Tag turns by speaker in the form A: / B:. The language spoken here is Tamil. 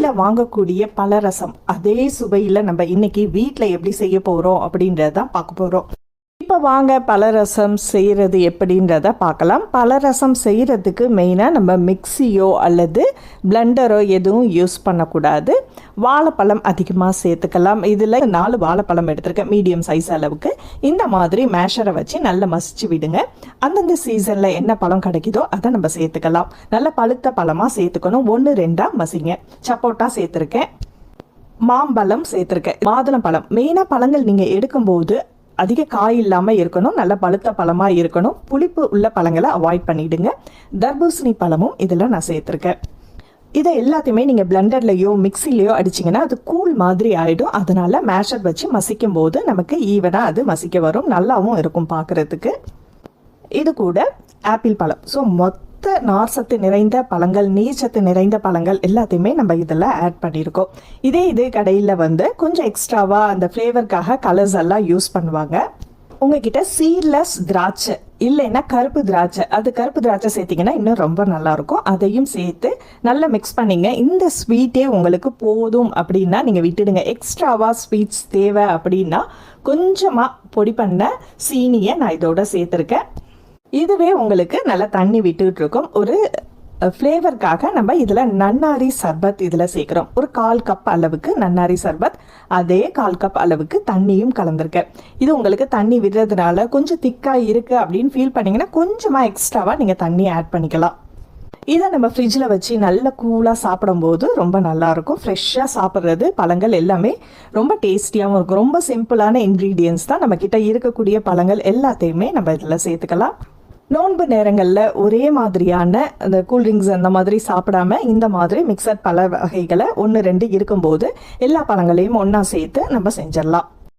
A: கடையில் வாங்கக்கூடிய பலரசம் அதே சுவையில் நம்ம இன்னைக்கு வீட்டில் எப்படி செய்ய போகிறோம் அப்படின்றத பார்க்க போகிறோம். இப்போ வாங்க பலரசம் செய்கிறது எப்படின்றத பார்க்கலாம். பலரசம் செய்கிறதுக்கு மெயினாக நம்ம மிக்சியோ அல்லது பிளெண்டரோ எதுவும் யூஸ் பண்ணக்கூடாது. வாழைப்பழம் அதிகமாக சேர்த்துக்கலாம். இதில் 4 வாழைப்பழம் எடுத்துருக்கேன், மீடியம் சைஸ் அளவுக்கு. இந்த மாதிரி மேஷரை வச்சு நல்லா மசிச்சு விடுங்க. அந்தந்த சீசனில் என்ன பழம் கிடைக்குதோ அதை நம்ம சேர்த்துக்கலாம். நல்ல பழுத்த பழமாக சேர்த்துக்கணும். 1-2 மசிங்க. சப்போட்டா சேர்த்துருக்கேன், மாம்பழம் சேர்த்துருக்கேன், மாதுளம்பழம். மெயினாக பழங்கள் நீங்கள் எடுக்கும்போது அதிக காய் இல்லாமல் இருக்கணும், நல்ல பழுத்த பழமாக இருக்கணும். புளிப்பு உள்ள பழங்களை அவாய்ட் பண்ணிவிடுங்க. தர்பூசணி பழமும் இதில் நான் சேர்த்துருக்கேன். இதை எல்லாத்தையுமே நீங்கள் பிளெண்டர்லையோ மிக்சிலையோ அடிச்சிங்கன்னா அது கூழ் மாதிரி ஆகிடும். அதனால் மேஷர் வச்சு மசிக்கும் போது நமக்கு ஈவனாக அது மசிக்க வரும், நல்லாவும் இருக்கும் பார்க்குறதுக்கு. இது கூட ஆப்பிள் பழம். ஸோ மொத்த நார்சத்து நிறைந்த பழங்கள், நீர்ச்சத்து நிறைந்த பழங்கள் எல்லாத்தையுமே நம்ம இதில் ஆட் பண்ணியிருக்கோம். இதே கடையில் கொஞ்சம் எக்ஸ்ட்ராவாக அந்த ஃப்ளேவருக்காக கலர்ஸ் எல்லாம் யூஸ் பண்ணுவாங்க. உங்ககிட்ட சீட்லெஸ் திராட்சை இல்லைன்னா கருப்பு திராட்சை, அது கருப்பு திராட்சை சேர்த்திங்கன்னா இன்னும் ரொம்ப நல்லாயிருக்கும். அதையும் சேர்த்து நல்லா மிக்ஸ் பண்ணிங்க. இந்த ஸ்வீட்டே உங்களுக்கு போதும் அப்படின்னா நீங்கள் விட்டுடுங்க. எக்ஸ்ட்ராவாக ஸ்வீட்ஸ் தேவை அப்படின்னா கொஞ்சமாக பொடி பண்ண சீனியை நான் இதோட சேர்த்துருக்கேன். இதுவே உங்களுக்கு நல்லா தண்ணி விட்டுட்டு இருக்கும். ஒரு ஃப்ளேவருக்காக நம்ம இதில் நன்னாரி சர்பத் இதில் சேர்க்குறோம். ஒரு 1/4 கப் அளவுக்கு நன்னாரி சர்பத், அதே 1/4 கப் அளவுக்கு தண்ணியும் கலந்துருக்கேன். இது உங்களுக்கு தண்ணி விடுறதுனால கொஞ்சம் திக்காக இருக்குது அப்படின்னு ஃபீல் பண்ணிங்கன்னா கொஞ்சமாக எக்ஸ்ட்ராவாக நீங்கள் தண்ணி ஆட் பண்ணிக்கலாம். இதை நம்ம ஃப்ரிட்ஜில் வச்சு நல்ல கூலாக சாப்பிடும்போது ரொம்ப நல்லாயிருக்கும். ஃப்ரெஷ்ஷாக சாப்பிட்றது பழங்கள் எல்லாமே ரொம்ப டேஸ்டியாகவும் இருக்கும். ரொம்ப சிம்பிளான இன்க்ரீடியன்ஸ் தான். நம்மக்கிட்ட இருக்கக்கூடிய பழங்கள் எல்லாத்தையுமே நம்ம இதில் சேர்த்துக்கலாம். நோன்பு நேரங்களில் ஒரே மாதிரியான அந்த கூல்ட்ரிங்க்ஸ் அந்த மாதிரி சாப்பிடாம இந்த மாதிரி மிக்சட் பழ வகைகளை 1-2 இருக்கும்போது எல்லா பழங்களையும் ஒன்றா சேர்த்து நம்ம செஞ்சிடலாம்.